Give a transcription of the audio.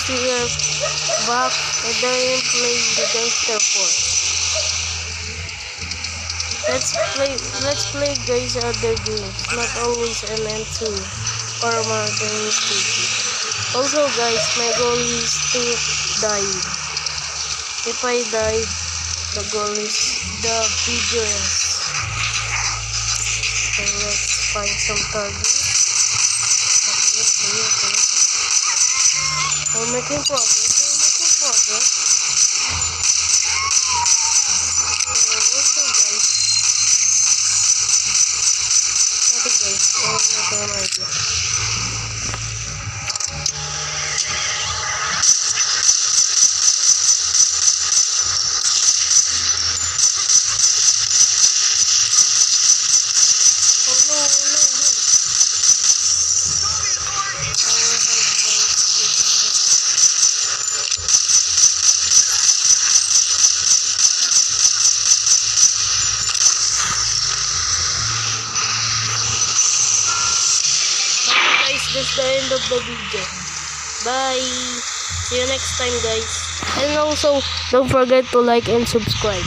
we are back and I am playing the Gangster 4. Let's play guys other games, not always MN2 or Modern Mystery. Also guys, my goal is to die. If I died, the goal is the video ends. So let's find some targets. Okay. I'm making progress. Also guys, nothing guys, I have no idea. This is the end of the video. Bye. See you next time guys. And also don't forget to like and subscribe.